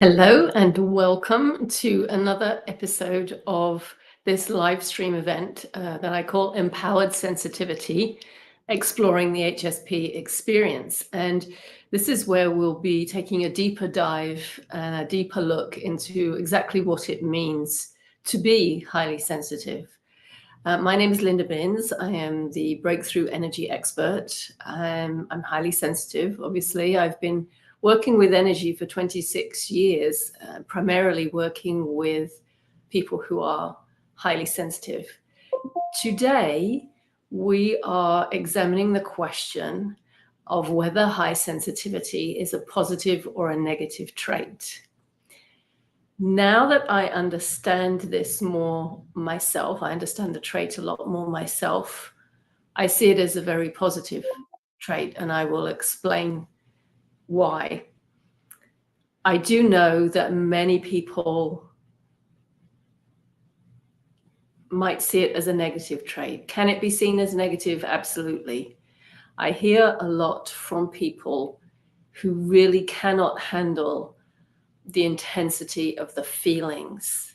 Hello and welcome to another episode of this live stream event that I call Empowered Sensitivity, Exploring the HSP Experience. And this is where we'll be taking a deeper dive and a deeper look into exactly what it means to be highly sensitive. My name is Linda Binns. I am the breakthrough energy expert. I'm highly sensitive, obviously. I've been working with energy for 26 years, primarily working with people who are highly sensitive. Today, we are examining the question of whether high sensitivity is a positive or a negative trait. Now that I understand this more myself, I understand the trait a lot more myself, I see it as a very positive trait, and I will explain why. I do know that many people might see it as a negative trait. Can it be seen as negative? Absolutely. I hear a lot from people who really cannot handle the intensity of the feelings,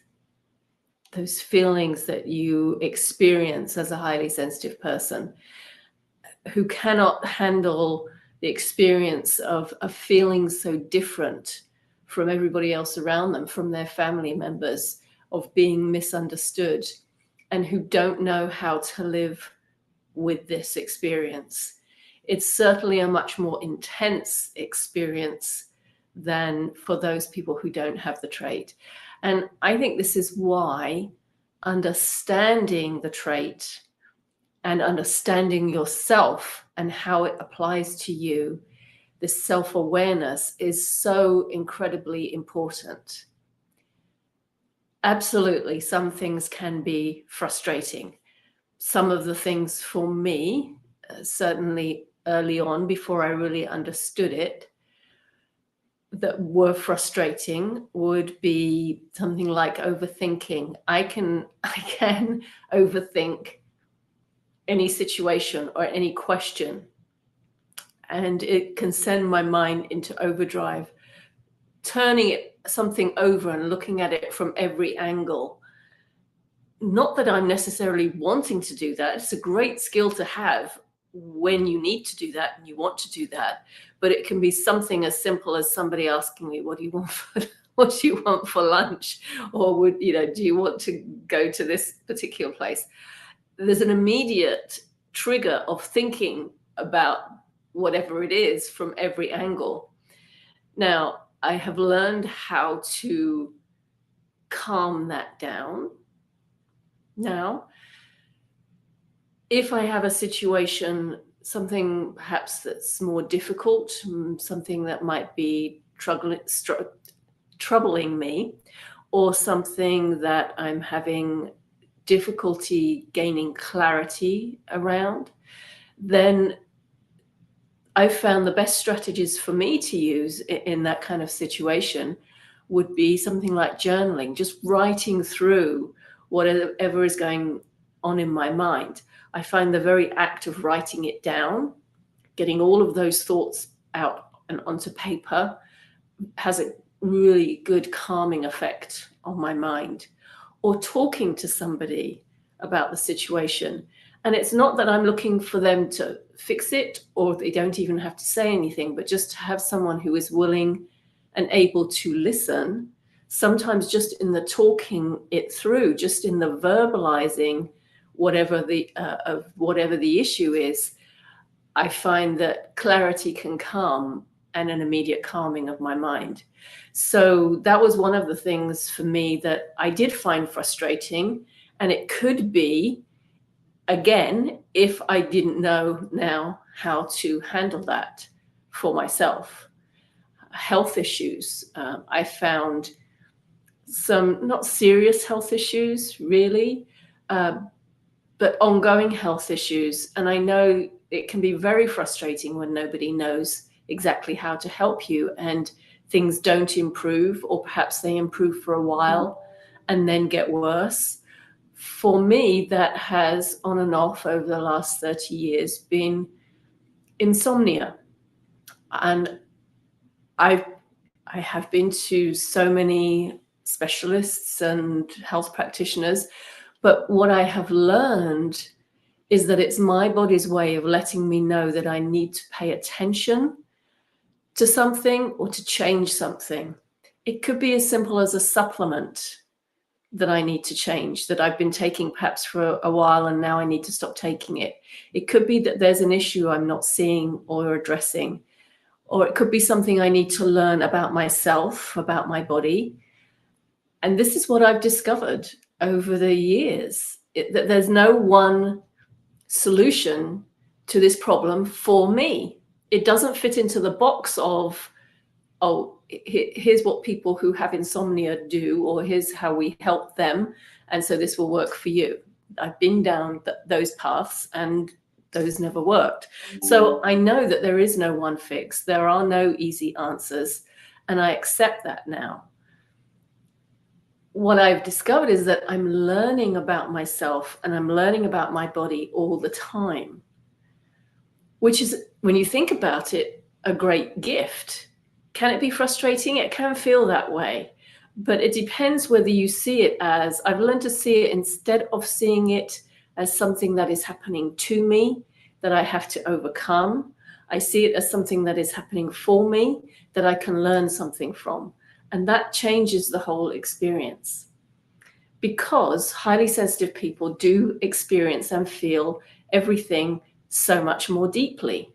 those feelings that you experience as a highly sensitive person, who cannot handle the experience of feeling so different from everybody else around them, from their family members, of being misunderstood, and who don't know how to live with this experience. It's certainly a much more intense experience than for those people who don't have the trait. And I think this is why understanding the trait and understanding yourself and how it applies to you, this self-awareness, is so incredibly important. Absolutely, some things can be frustrating. Some of the things for me, certainly early on, before I really understood it, that were frustrating would be something like overthinking. I can overthink any situation or any question, and it can send my mind into overdrive, turning something over and looking at it from every angle. Not that I'm necessarily wanting to do that. It's a great skill to have when you need to do that and you want to do that. But it can be something as simple as somebody asking me, what do you want for lunch? Or do you want to go to this particular place? There's an immediate trigger of thinking about whatever it is from every angle. Now, I have learned how to calm that down. Now, if I have a situation, something perhaps that's more difficult, something that might be troubling me, or something that I'm having difficulty gaining clarity around, then I've found the best strategies for me to use in that kind of situation would be something like journaling, just writing through whatever is going on in my mind. I find the very act of writing it down, getting all of those thoughts out and onto paper, has a really good calming effect on my mind. Or talking to somebody about the situation. And it's not that I'm looking for them to fix it, or they don't even have to say anything, but just to have someone who is willing and able to listen. Sometimes just in the talking it through, just in the verbalizing whatever the issue is, I find that clarity can come and an immediate calming of my mind. So that was one of the things for me that I did find frustrating. And it could be, again, if I didn't know now how to handle that for myself. Health issues. I found some not serious health issues, really, but ongoing health issues. And I know it can be very frustrating when nobody knows exactly how to help you and things don't improve, or perhaps they improve for a while and then get worse. For me, that has on and off over the last 30 years been insomnia. And I've I have been to so many specialists and health practitioners, but what I have learned is that it's my body's way of letting me know that I need to pay attention to something or to change something. It could be as simple as a supplement that I need to change, that I've been taking perhaps for a while and now I need to stop taking it. It could be that there's an issue I'm not seeing or addressing, or it could be something I need to learn about myself, about my body. And this is what I've discovered over the years, that there's no one solution to this problem for me. It doesn't fit into the box of, oh, here's what people who have insomnia do, or here's how we help them, and so this will work for you. I've been down those paths and those never worked. So I know that there is no one fix. There are no easy answers, and I accept that now. What I've discovered is that I'm learning about myself and I'm learning about my body all the time, which is, when you think about it, a great gift. Can it be frustrating? It can feel that way, but it depends whether you see it as, I've learned to see it instead of seeing it as something that is happening to me, that I have to overcome. I see it as something that is happening for me, that I can learn something from. And that changes the whole experience, because highly sensitive people do experience and feel everything so much more deeply.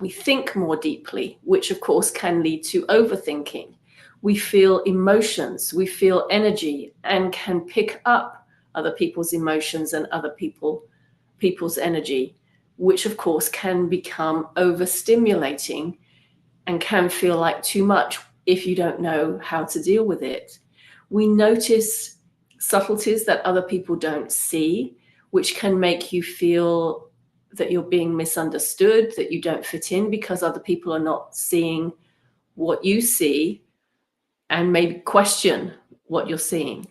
We think more deeply, which of course can lead to overthinking. We feel emotions, we feel energy, and can pick up other people's emotions and other people's energy, which of course can become overstimulating and can feel like too much if you don't know how to deal with it. We notice subtleties that other people don't see, which can make you feel that you're being misunderstood, that you don't fit in because other people are not seeing what you see, and maybe question what you're seeing.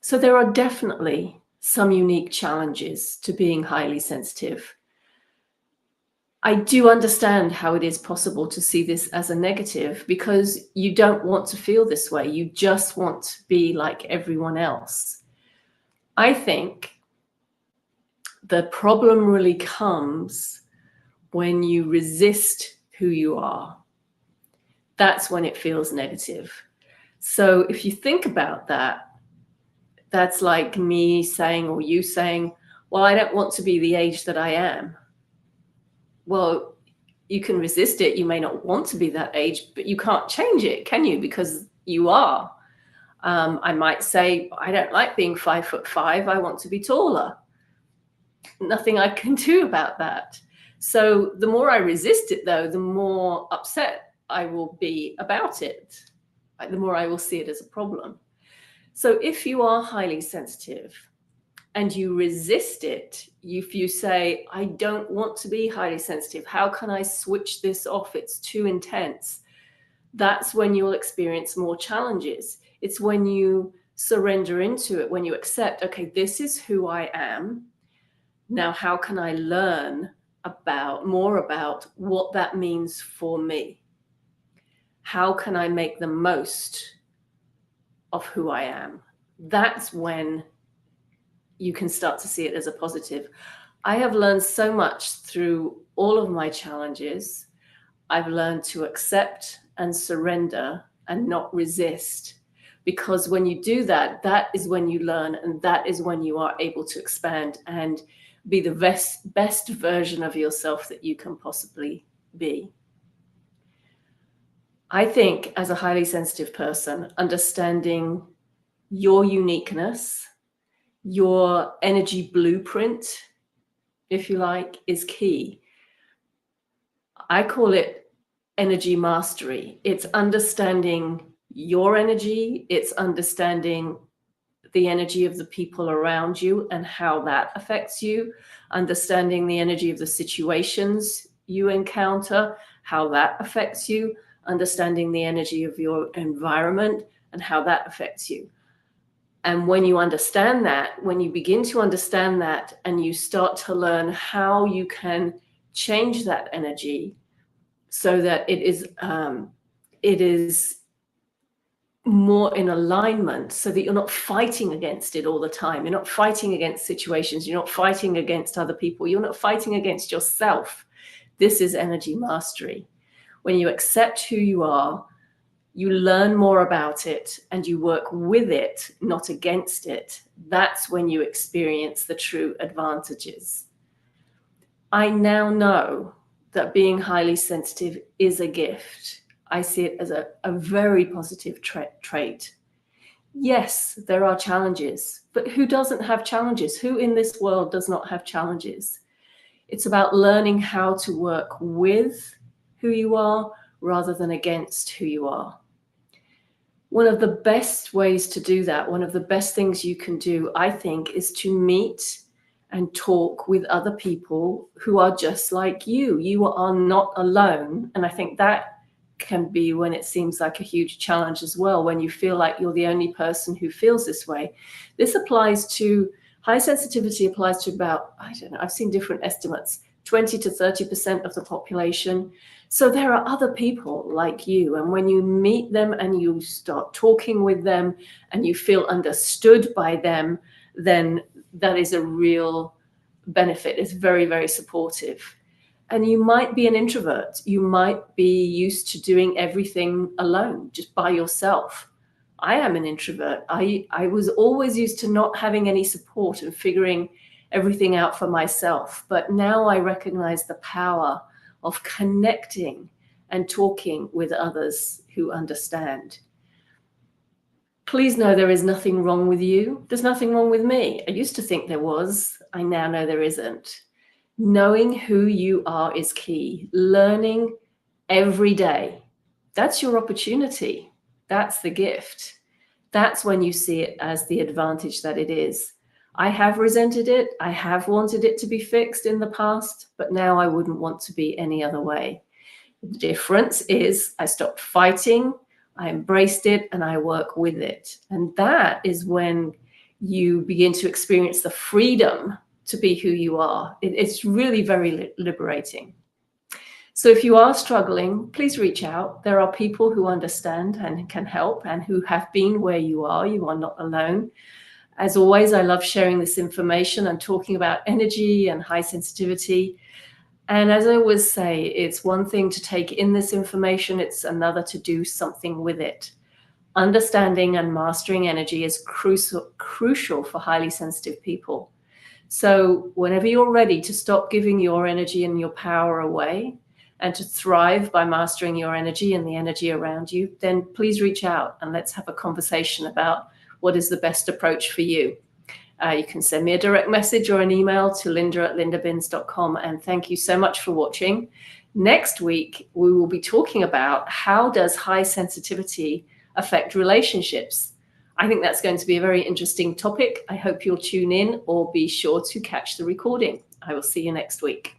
So there are definitely some unique challenges to being highly sensitive. I do understand how it is possible to see this as a negative, because you don't want to feel this way. You just want to be like everyone else. I think the problem really comes when you resist who you are. That's when it feels negative. So if you think about that, that's like me saying, or you saying, well, I don't want to be the age that I am. Well, you can resist it. You may not want to be that age, but you can't change it, can you? Because you are. I might say, I don't like being 5'5". I want to be taller. Nothing I can do about that. So the more I resist it, though, the more upset I will be about it. The more I will see it as a problem. So if you are highly sensitive and you resist it, if you say, I don't want to be highly sensitive, how can I switch this off? It's too intense. That's when you'll experience more challenges. It's when you surrender into it, when you accept, okay, this is who I am. Now, how can I learn more about what that means for me? How can I make the most of who I am? That's when you can start to see it as a positive. I have learned so much through all of my challenges. I've learned to accept and surrender and not resist, because when you do that, that is when you learn, and that is when you are able to expand and be the best version of yourself that you can possibly be. I think as a highly sensitive person, understanding your uniqueness, your energy blueprint, if you like, is key. I call it energy mastery. It's understanding your energy. It's understanding the energy of the people around you and how that affects you, understanding the energy of the situations you encounter, how that affects you, understanding the energy of your environment and how that affects you. And when you understand that, when you begin to understand that, and you start to learn how you can change that energy so that it is more in alignment so that you're not fighting against it all the time. You're not fighting against situations. You're not fighting against other people. You're not fighting against yourself. This is energy mastery. When you accept who you are, you learn more about it and you work with it, not against it. That's when you experience the true advantages. I now know that being highly sensitive is a gift. I see it as a very positive trait. Yes, there are challenges, but who doesn't have challenges? Who in this world does not have challenges? It's about learning how to work with who you are rather than against who you are. One of the best ways to do that, one of the best things you can do, I think, is to meet and talk with other people who are just like you. You are not alone. And I think that can be when it seems like a huge challenge as well, when you feel like you're the only person who feels this way. This applies to high sensitivity, applies to about, I don't know, I've seen different estimates, 20 to 30% of the population. So there are other people like you. And when you meet them and you start talking with them and you feel understood by them, then that is a real benefit. It's very, very supportive. And you might be an introvert. You might be used to doing everything alone, just by yourself. I am an introvert. I was always used to not having any support and figuring everything out for myself. But now I recognize the power of connecting and talking with others who understand. Please know there is nothing wrong with you. There's nothing wrong with me. I used to think there was. I now know there isn't. Knowing who you are is key. Learning every day. That's your opportunity. That's the gift. That's when you see it as the advantage that it is. I have resented it. I have wanted it to be fixed in the past, but now I wouldn't want to be any other way. The difference is I stopped fighting, I embraced it, and I work with it. And that is when you begin to experience the freedom to be who you are. It's really very liberating. So if you are struggling, please reach out. There are people who understand and can help and who have been where you are. You are not alone. As always, I love sharing this information and talking about energy and high sensitivity. And as I always say, it's one thing to take in this information, it's another to do something with it. Understanding and mastering energy is crucial for highly sensitive people. So whenever you're ready to stop giving your energy and your power away and to thrive by mastering your energy and the energy around you, then please reach out and let's have a conversation about what is the best approach for you. You can send me a direct message or an email to linda@lindabins.com. And thank you so much for watching. Next week, we will be talking about how does high sensitivity affect relationships. I think that's going to be a very interesting topic. I hope you'll tune in or be sure to catch the recording. I will see you next week.